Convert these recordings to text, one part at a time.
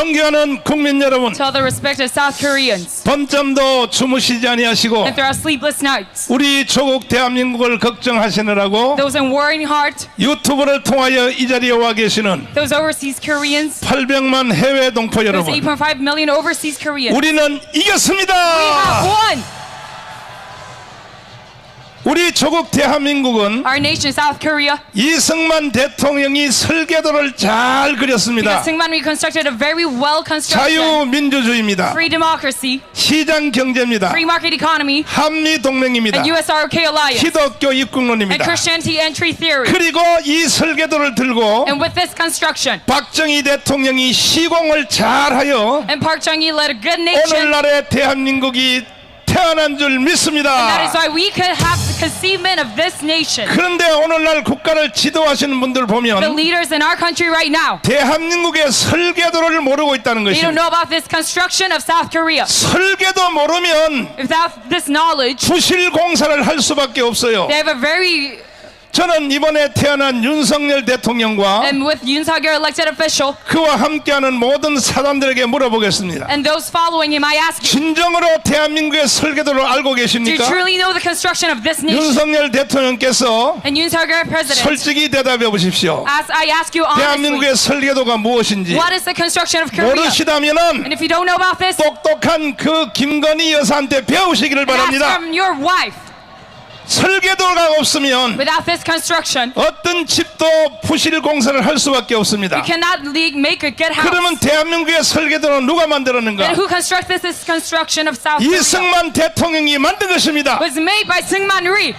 존경하는 국민 여러분, To all the respected South Koreans, 밤잠도 주무시지 아니하시고 and throughout sleepless nights, 우리 조국 대한민국을 걱정하시느라고 those in warring heart, 유튜브를 통하여 이 자리에 와 계시는 those overseas Koreans, 800만 해외 동포 those 여러분, 8.5 million overseas Koreans. 우리는 이겼습니다. We have won. 우리 조국 대한민국은 Our nation, South Korea, 이승만 대통령이 설계도를 잘 그렸습니다. because Syngman reconstructed a very well constructed 자유민주주의입니다. free democracy, 시장 경제입니다. free market economy, 한미 동맹입니다. and US-ROK alliance, 기독교 and 입국론입니다. Christianity entry theory. 그리고 이 설계도를 들고 And with this construction, 박정희 대통령이 시공을 잘하여 and Park Chung-hee led a good nation, 오늘날의 대한민국이 태어난 줄 and that 믿습니다. is why we could have the conceivement of this nation. 그런데 오늘날 국가를 지도하시는 분들 The 보면 leaders in our country right now, 대한민국의 설계도를 모르고 있다는 they don't 것입니다. know about this construction of South Korea. 설계도 모르면 Without this knowledge, 부실 공사를 할 수밖에 없어요. they have a very, 저는 이번에 태어난 윤석열 대통령과 and with Yoon Suk-yeol elected official, 그와 함께하는 모든 사람들에게 물어보겠습니다. and those following him, I ask you, 진정으로 대한민국의 설계도를 알고 do you 계십니까? truly know the construction of this nation? 윤석열 대통령께서 And Yoon Suk-yeol president, 솔직히 대답해 보십시오. I ask you honestly, 대한민국의 설계도가 무엇인지 what is the construction of Korea? 모르시다면은 And if you don't know about this, 똑똑한 그 김건희 여사한테 배우시기를 ask 바랍니다. from your wife. 설계도가 없으면 Without this construction, 어떤 집도 부실 공사를 할 수밖에 없습니다. you cannot make a good house. 그러면 대한민국의 설계도는 누가 만들었는가? Then who constructed this construction of South Korea? 이승만 대통령이 만든 것입니다. Was made by Syngman Rhee.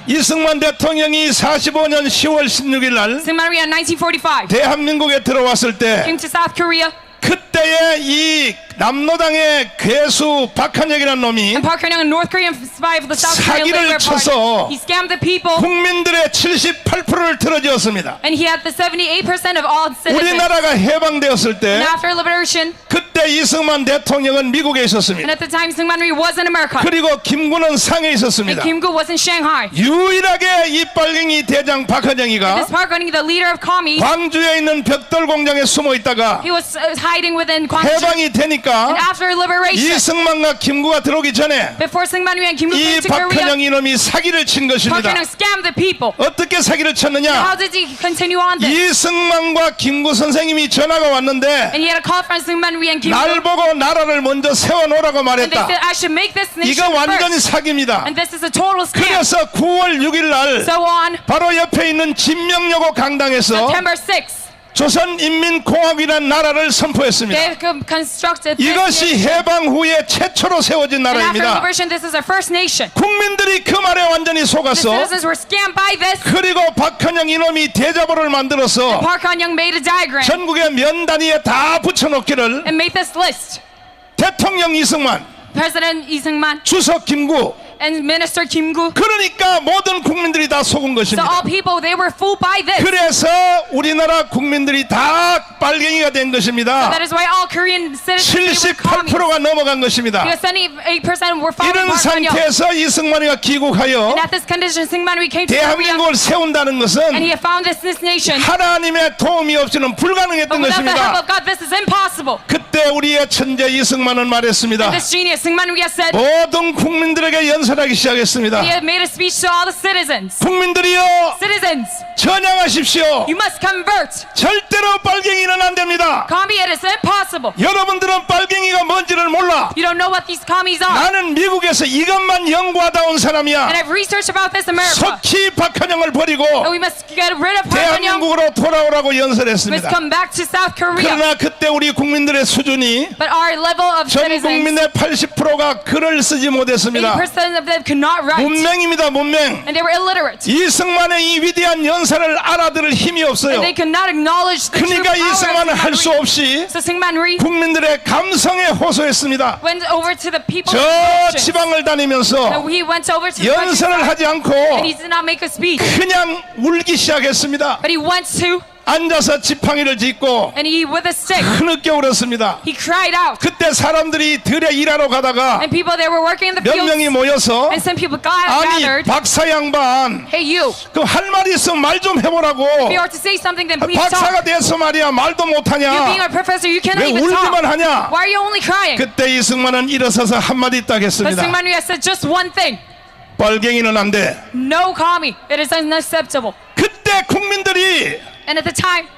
이승만 대통령이 45년 10월 16일 날 Syngman Rhee in 1945 대한민국에 들어왔을 때 came to South Korea, 그때의 이 남로당의 괴수 박한혁이라는 놈이 and Park Geun-hye, North Korean spy of the South Korean 사기를 Labor Party, 쳐서 he scammed the people, 국민들의 78%를 틀어지었습니다. and he had the 78% of all citizens. 우리나라가 해방되었을 때 And after liberation, 그때 이승만 대통령은 미국에 and 있었습니다. at the time Syngman Rhee was in America, 그리고 김구는 상해에 and 있었습니다. Kim Gu was in Shanghai. 유일하게 이 빨갱이 대장 박한영이가 This Park Geun-hye, the leader of Komi, 광주에 있는 벽돌 공장에 숨어 있다가 he was hiding within Gwangju. 해방이 And 되니까 after liberation, 이승만과 김구가 들어오기 전에 before Syngman Rhee and Kim Gu 이 came to Korea, 박한영 이놈이 사기를 친 Park 것입니다. Geun-hye scammed the people. 어떻게 사기를 쳤느냐? How did he continue on this? 이승만과 김구 선생님이 전화가 왔는데 And he had a call from Syngman Rhee and Kim 날 Gu, 보고 나라를 먼저 세워놓으라고 and they 말했다. said I should make this nation 이거 완전히 first. 사기입니다. And this is a total scam. 그래서 9월 6일 날 So on 바로 옆에 있는 진명여고 강당에서 September 6th, 조선인민공화국이라는 나라를 선포했습니다. they constructed this 이것이 nation. 해방 후에 최초로 세워진 And after 나라입니다. liberation, this is our first nation. 국민들이 그 말에 완전히 The 속았어. citizens were scammed by this. 그리고 박한영 이놈이 대자보를 만들어서 Park Geun-hye made a diagram 전국의 면 단위에 다 붙여놓기를 and made this list. 대통령 이승만, President Lee Seung-man 주석 김구, and Minister Kim Gu. 그러니까 모든 국민들이 다 속은 So all 것입니다. people, they were fooled by this. 그래서 우리나라 국민들이 다 빨갱이가 된 것입니다. That is why all Korean citizens, they were communists. 78%가 넘어간 것입니다. Because 78% were following 이런 Park Geun-hye. 상태에서 이승만이가 귀국하여 And at this condition, Syngman Rhee came to Korea, 대한민국을 세운다는 and 것은 he had founded this nation. 하나님의 도움이 없이는 But 불가능했던 without the help 것입니다. of God, this is impossible. 그때 우리의 천재 이승만은 말했습니다. This genius, Syngman Rhee, has said, 모든 국민들에게 연설하기 시작했습니다. he had made a speech to all the citizens. 국민들이여 Citizens, 전향하십시오. you must convert. 절대로 빨갱이는 안 됩니다. Commie, it is impossible. 여러분들은 빨갱이가 뭔지를 몰라. You don't know what these commies are. 나는 미국에서 이것만 연구하다 온 And 사람이야. I've researched about this in America. 속히 박한영을 버리고 And we must get rid of Park Geun-hye. 대한민국으로 돌아오라고 We must 연설했습니다. come back to South Korea. 그러나 그때 우리 국민들의 수준이 But our level of 전 citizens, 국민의 80%가 글을 쓰지 못했습니다. 80% of them could not write. 문맹입니다, 문맹. And they were illiterate. 이승만의 이 위대한 연설을 알아들을 힘이 없어요. And they could not acknowledge the true 그러니까 power of 이승만은 Syngman 할 수 Rhee. 없이 So Syngman Rhee 국민들의 감성에 호소했습니다. went over to the people 저 of the 지방을 So 다니면서 he went over to the 연설을 countryside, 하지 않고 and he did not make a speech. 그냥 울기 시작했습니다. But he went to 앉아서 지팡이를 짚고 and he with a stick, 흐느껴 울었습니다. he cried out. 그때 사람들이 들에 일하러 가다가 And people that were working in the 몇 fields, 명이 모여서 and some people 아니 gathered. 박사 양반 Hey, you, 그 할 말이 있으면 말 좀 해보라고. if you are to say something, then please 박사가 talk. 돼서 말이야 말도 You being 못하냐. a professor, you cannot 왜 even 울기만 talk. 하냐. Why are you only crying? 그때 이승만은 일어서서 한마디 딱 But 했습니다. Syngman Rhee said just one thing. 빨갱이는 안 돼. No commie. It is unacceptable. 그때 국민들이 And at the time,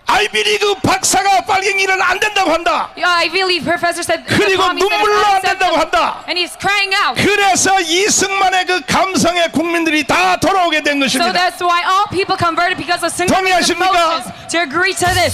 아이비리그 박사가 빨갱이는 안 된다고 한다. Ivy League professor said the 그리고 commie said it's 눈물로 안 된다고 unacceptable. 한다. And he's crying out. 그래서 이승만의 그 감성에 국민들이 다 돌아오게 된 So 것입니다. that's why all people converted because of Syngman Rhee's 동의하십니까? emotions to agree to this.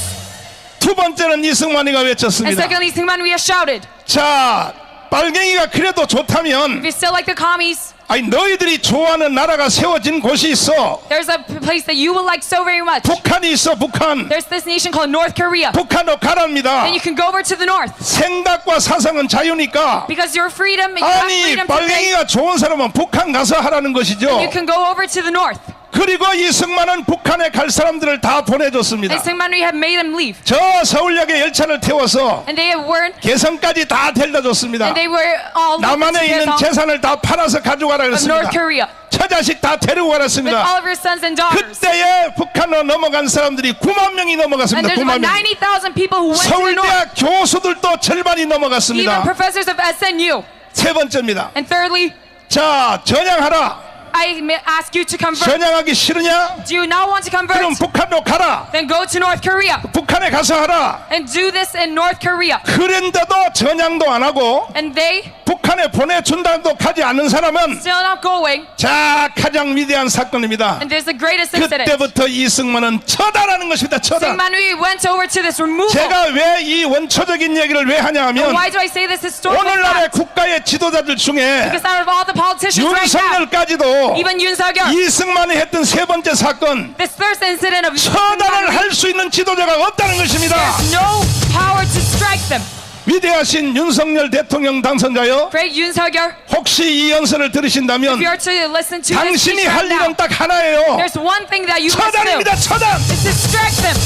두 번째는 이승만이가 And 외쳤습니다. secondly, Syngman Rhee shouted, 자, 빨갱이가 그래도 좋다면 if you still like the commies, 아니 너희들이 좋아하는 나라가 세워진 곳이 있어. there's a place that you will like so very much. 북한이 있어. 북한. There's this nation called North Korea. 북한으로 가랍니다. And you can go over to the north. 생각과 사상은 자유니까. Because your freedom, you have 아니 freedom to think. 빨갱이가 좋은 사람은 북한 가서 하라는 것이죠. You can go over to the north. 그리고 이승만은 북한에 갈 사람들을 다 보내줬습니다. And Syngman Rhee had made them leave. 저 서울역에 열차를 태워서 And they weren't, 개성까지 다 데려다 줬습니다. and they were all 남한에 있는 of 재산을 다 팔아서 가져가라 North 그랬습니다. Korea. 처자식 다 데리고 With 가랬습니다. all of your sons and daughters. 그때에 북한으로 넘어간 사람들이 9만 명이 And 넘어갔습니다. there's about 9만 명. 90,000 people who went to the north. 서울대학 교수들도 절반이 Even 넘어갔습니다. professors of SNU. 세 번째입니다. And thirdly, 자, 전향하라. I ask you to convert. 전향하기 싫으냐? Do you not want to convert? 그럼 북한으로 가라. Then go to North Korea 북한에 가서 하라. and do this in North Korea. 그런데도 전향도 안 하고 And they 북한에 보내준다도 가지 않는 사람은 still not going. 자, 가장 위대한 사건입니다. And there's the greatest incident. 그때부터 이승만은 처단하는 것입니다. 처단. Syngman Rhee went over to this removal. 제가 왜 이 원초적인 얘기를 왜 하냐 하면 Why do I say this historical 오늘날의 fact? 국가의 지도자들 중에 Because out of all the politicians right now, 윤석열까지도 even Yoon Suk-yeol, 이승만이 했던 세 번째 사건 this first incident of 처단을 할 수 있는 지도자가 없다는 것입니다. there's no power to strike them. 위대하신 윤석열 대통령 당선자여, Great Yoon Suk-yeol, 혹시 이 연설을 들으신다면 if you are to listen to this 당신이 speech 할 right now, 일은 딱 하나예요. there's one thing that you must do. 처단입니다. 처단. Is to strike them.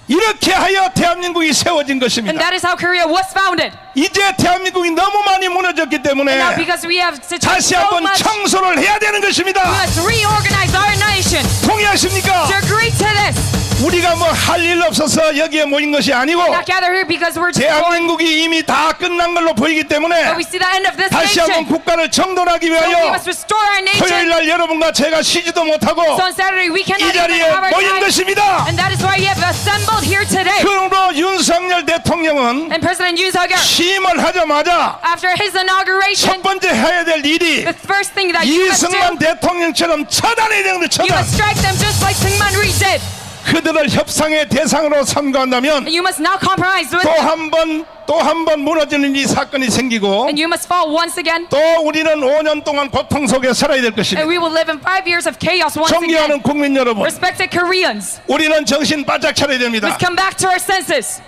이렇게 하여 대한민국이 세워진 And 것입니다. that is how Korea was founded. 이제 대한민국이 너무 많이 무너졌기 And now 때문에 because we have to 다시 so 한번 much, 청소를 해야 되는 we 것입니다. must reorganize our nation. 동의하십니까? To agree to this. 우리가 뭐 할 일 없어서 여기에 모인 것이 아니고 Not gather here because we're just going. 대한민국이 이미 다 끝난 걸로 보이기 때문에 But we see the end of this 다시 한번 nation. 국가를 정돈하기 So we 위하여 must restore our 토요일 nation. 날 여러분과 제가 쉬지도 못하고 So on Saturday we 이 cannot even 자리에 have our 모인 time. 것입니다. And that is why you have assembled here today. 그러므로 윤석열 대통령은 And President Yoon Suk-yeol, 취임을 하자마자 after his inauguration, 첫 번째 해야 될 일이 the first thing that you must do, 이승만 대통령처럼 처단해야 되는데 you 처단. must strike them just like Syngman Rhee did. 그들을 협상의 대상으로 삼가한다면 And you must not compromise with 또 them. 한 번 무너지는 이 사건이 생기고 And you must fall once again. 또 우리는 5년 동안 고통 속에 살아야 될 것입니다. And we will live in 5 years of chaos once again. 존경하는 국민 여러분, Respected Koreans, 우리는 정신 바짝 차려야 됩니다. let's come back to our senses.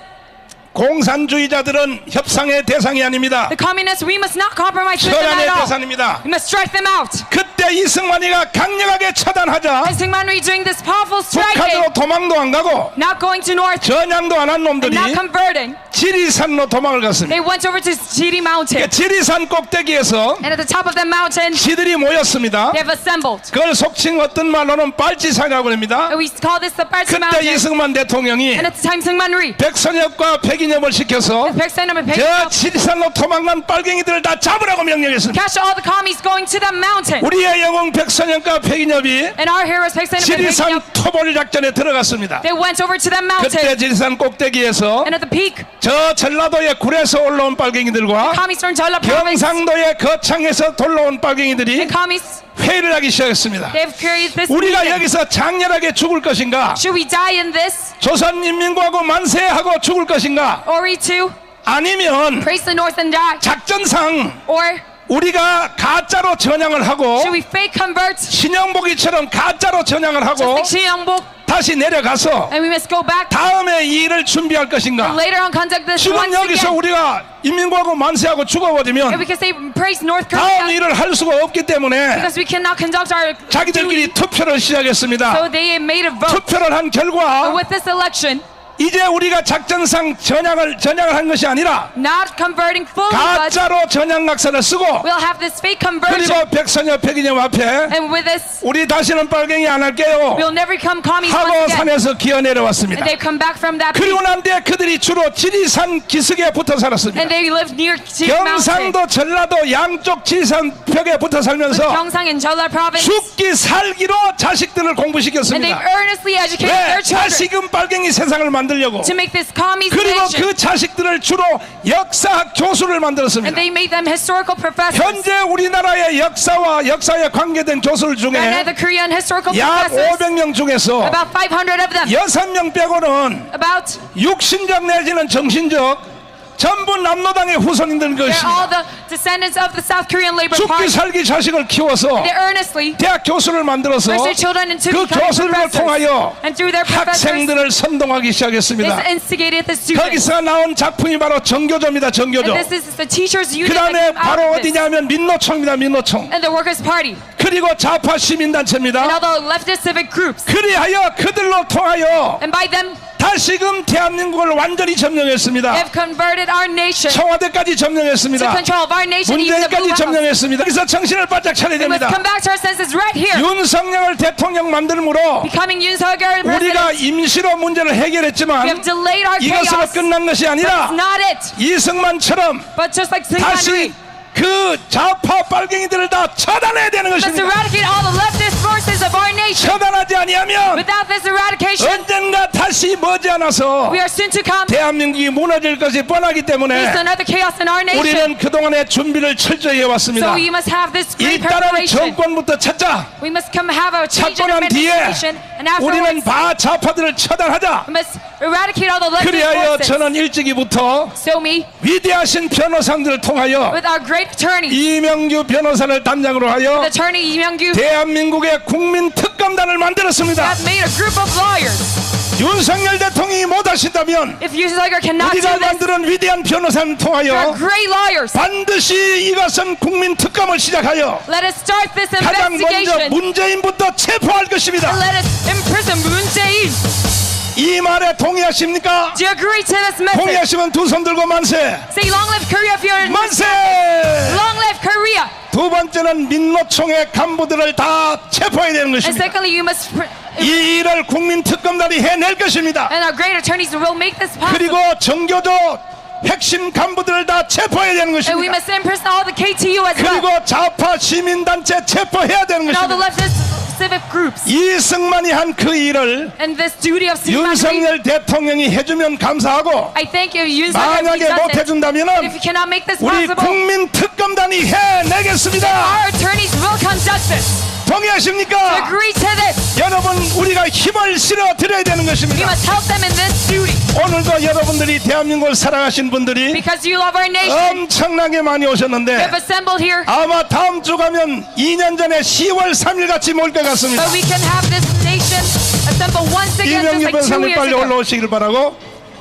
공산주의자들은 협상의 대상이 아닙니다. The communists, we must not compromise with them 처단의 at all. 대상입니다. We must strike them out. 그때 이승만이가 강력하게 처단하자 And Syngman Rhee doing this powerful striking, 북한으로 도망도 안 가고 not going to north 전향도 안 한 and 놈들이 not converting, 지리산로 도망을 갔습니다. they went over to Chiri Mountain. 지리산 꼭대기에서 And at the top of the mountain, 지들이 모였습니다. they have assembled. 그걸 속칭 어떤 말로는 빨치산이라고 합니다. And we call this the Parsi 그때 Mountain. 이승만 대통령이 And at the time, Syngman Rhee, 백선엽과 백인엽을 시켜서 Baeksanam and 저 Baeksanam, 지리산로 도망간 빨갱이들을 다 잡으라고 명령했습니다. catch all the commies going to the mountain. 우리의 영웅 백선엽과 백인엽이 And our heroes, Baeksanam and 지리산 Baeksanam, 토벌 작전에 들어갔습니다. they went over to that 그때 mountain. 지리산 꼭대기에서 And at the peak, 저 전라도의 굴에서 올라온 빨갱이들과 commies from Jeolla province 경상도의 거창에서 돌아온 빨갱이들이 and commies, 회의를 하기 시작했습니다. they've created this 우리가 meeting. 여기서 장렬하게 죽을 것인가? Should we die in this? 조선인민공화국 만세하고 죽을 것인가? Or we too 아니면 praise the north and die? 작전상 Or 우리가 가짜로 전향을 하고 should we fake convert? 신영복이처럼 가짜로 전향을 Just 하고 like Shin Young-bok, 다시 내려가서 and we must go back 다음에 이 일을 준비할 것인가? later on conduct this 지금 once 여기서 again. 우리가 인민공화국 만세하고 And 죽어버리면 we can say praise North 다음 Korea 일을 할 수가 없기 때문에 because we cannot conduct our duty. 자기들끼리 투표를 시작했습니다. So they made a vote. 투표를 한 결과 But with this election, 이제 우리가 작전상 전향을 한 것이 아니라 not converting fully, but 가짜로 전향각서를 쓰고 we'll have this fake conversion. 그리고 백선엽 백인영 앞에 And with this, 우리 다시는 빨갱이 안 할게요 we'll never become commies 하고 once again. 산에서 기어 내려왔습니다. And they come back from that 그리고 peak, 난 뒤에 그들이 주로 지리산 기슭에 붙어 살았습니다. and they live near Jiang Mountain. 경상도 전라도 양쪽 지리산 벽에 붙어 살면서 Gyeongsang and Jeolla province, 죽기 살기로 자식들을 and they 공부시켰습니다. earnestly educated 왜? their children 다시금 빨갱이 세상을 만들려고. to make this commies 그리고 nation. 그 자식들을 주로 역사학 교수를 만들었습니다. And they made them historical professors. 현재 우리나라의 역사와 역사에 관계된 교수들 중에 And the Korean historical 약 professors, 500명 중에서 about 500 of them, 6명 빼고는 about 육신적 내지는 정신적 전부 남노당의 후손인들 they're all 것입니다. the descendants of the South Korean Labor 죽기 Party. 살기 자식을 키워서 They earnestly 대학 교수를 만들어서 raise their children into 그 becoming 교수들을 professors. 통하여 And through their professors, 학생들을 선동하기 this 시작했습니다. instigated the students. 거기서 나온 작품이 바로 정교조입니다. 정교조. And this is the teachers' 그 union that 다음에 came out 바로 of this. 어디냐면 민노총입니다. 민노총. And the Workers' Party. 그리고 좌파 And 시민단체입니다. all the leftist civic groups. 그리하여 그들로 통하여 And by them, 다시금 대한민국을 완전히 they 점령했습니다. have converted our nation to 청와대까지 점령했습니다. control of our nation, even the Blue 문재인까지 House. 점령했습니다. 그래서 정신을 바짝 차려야 We must 됩니다. come back to our senses right here. 윤석열 대통령 만들므로 Becoming Yoon Suk-yeol 우리가 president. 임시로 문제를 We 해결했지만 have delayed our 이것으로 chaos. 끝난 것이 아니라 It's not it. 이승만처럼 But just like 다시 Singman, 그 좌파 빨갱이들을 다 처단해야 되는 we must 것입니다. eradicate all the leftist forces of our nation. 처단하지 아니하면 Without this eradication, 언젠가 다시 머지않아서 we are soon to come 대한민국이 무너질 것이 뻔하기 face 때문에 another chaos in our nation. 우리는 그동안의 준비를 철저히 해왔습니다. So we must have this great 일단은 preparation. 정권부터 찾자. We must come have a change in 찾고 난 뒤에 administration, and 우리는 afterwards 다 좌파들을 처단하자. we must eradicate all the leftist 그리하여 forces. 저는 일찍이부터 So me, 위대하신 변호사들을 통하여 with our great attorney, 이명규 변호사를 단장으로 하여 the attorney Lee Myung-gyu, 대한민국의 국민 특검단을 만들었습니다. have made a group of lawyers. 윤석열 대통령이 못하신다면 If Yoon Suk-yeol cannot do 우리가 this, 만드는 위대한 변호사를 there are 통하여 great lawyers. 반드시 이것은 국민 특검을 시작하여 Let us start this 가장 먼저 investigation. 문재인부터 체포할 것입니다. And let us imprison Moon Jae-in. 이 말에 동의하십니까? Do you agree to this message? 동의하시면 두 손 들고 만세! Say long live Korea if you're in 만세! long live Korea. 두 번째는 민노총의 간부들을 다 체포해야 되는 And 것입니다. secondly, you must 이 일을 국민 특검단이 해낼 것입니다. and our great attorneys will make this possible. 그리고 정교조 핵심 간부들을 다 체포해야 되는 And we 것입니다. must imprison all the KTU as well. 그리고 좌파 시민단체 체포해야 되는 And all the 것입니다. leftist civic groups. 이승만이 한 그 일을 And this duty of Syngman Rhee, 윤석열 대통령이 해주면 감사하고 I thank you, Yoon Suk-yeol, if 만약에 he 못 does it. 해준다면 If you cannot make this 우리 possible, 국민 특검단이 해내겠습니다. our attorneys will conduct this. 동의하십니까? Agree to this. 여러분 우리가 힘을 실어 드려야 되는 We 것입니다. must help them in this duty. 오늘도 여러분들이 대한민국을 사랑하신 분들이 Because you love our nation. 엄청나게 많이 You 오셨는데 have assembled here. 아마 다음 주 가면 2년 전에 10월 3일 같이 모일 것 같습니다. But we can have this nation assemble once again just 이명규 like 2 변호사님 years 빨리 ago. 올라오시길 바라고.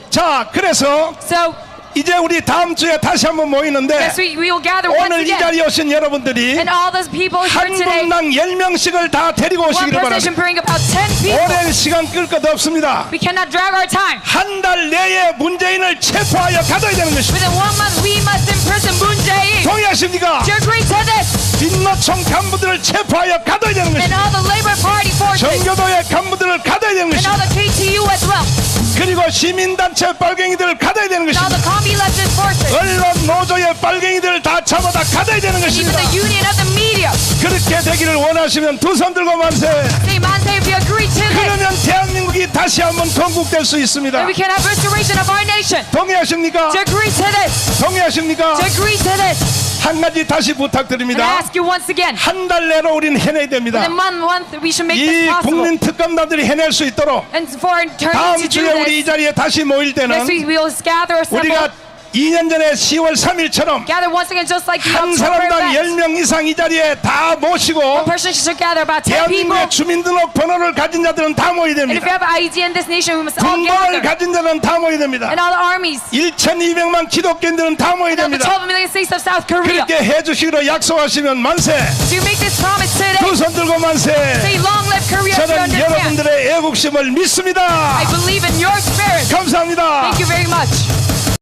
자, 그래서 So, 이제 우리 다음 주에 다시 한번 모이는데 yes, we will gather once 오늘 이 again. 자리에 오신 여러분들이 And all those people here 한 today, 분당 10명씩을 다 데리고 one 오시기를 procession 바랍니다. bring about 10 people. 오랜 시간 끌 것 없습니다. We cannot drag our time. 한 달 내에 문재인을 체포하여 가둬야 되는 것입니다. Within 1 month, we must imprison Moon Jae-in. 동의하십니까? Do you agree to this? 민노총 간부들을 체포하여 가둬야 되는 And 것입니다. all the Labor Party forces. 정교도의 간부들을 가둬야 되는 And all 것입니다. the KTU as well. 그리고 시민단체 빨갱이들을 가둬야 되는 And all 것입니다. the commie leftist forces. 언론 노조의 빨갱이들을 다 잡아다 가둬야 되는 Even 것입니다. the union of the media. 그렇게 되기를 원하시면 두 손 들고 만세. Say, man, say if you agree to this. 그러면 대한민국이 다시 한번 건국될 수 있습니다. Then we can have restoration of our nation. 동의하십니까? Do you agree to this? 동의하십니까? Do you agree to this? 한 가지 다시 And I 부탁드립니다. ask you once again. 한 달 내로 우리는 해내야 됩니다. Within 1 month, we should make 이 this possible. 국민 특검단들이 해낼 수 있도록 And for 다음 attorneys to do 주에 우리 이 this, 자리에 다시 모일 때는 next week we will gather assemble. 우리가 2년 전에 10월 3일처럼 gather once again just like the 한 October 사람당 event. 10명 이상 이 자리에 다 모시고 A person should gather about 10 people. 대한민국의 주민등록 번호를 가진 자들은 다 모여야 And if you 됩니다. have ID in this nation, we must all 군번을 gather. 가진 자들은 다 모여야 됩니다. And all the armies. 1200만 기독교인들은 다 모여야 And all the 됩니다. 12 million states of South Korea. 그렇게 해주시기로 약속하시면 만세. Do you make this promise today? 두 손 들고 만세. Say long live Korea. To 저는 understand. 여러분들의 애국심을 믿습니다. I believe in your spirit. 감사합니다. Thank you very much.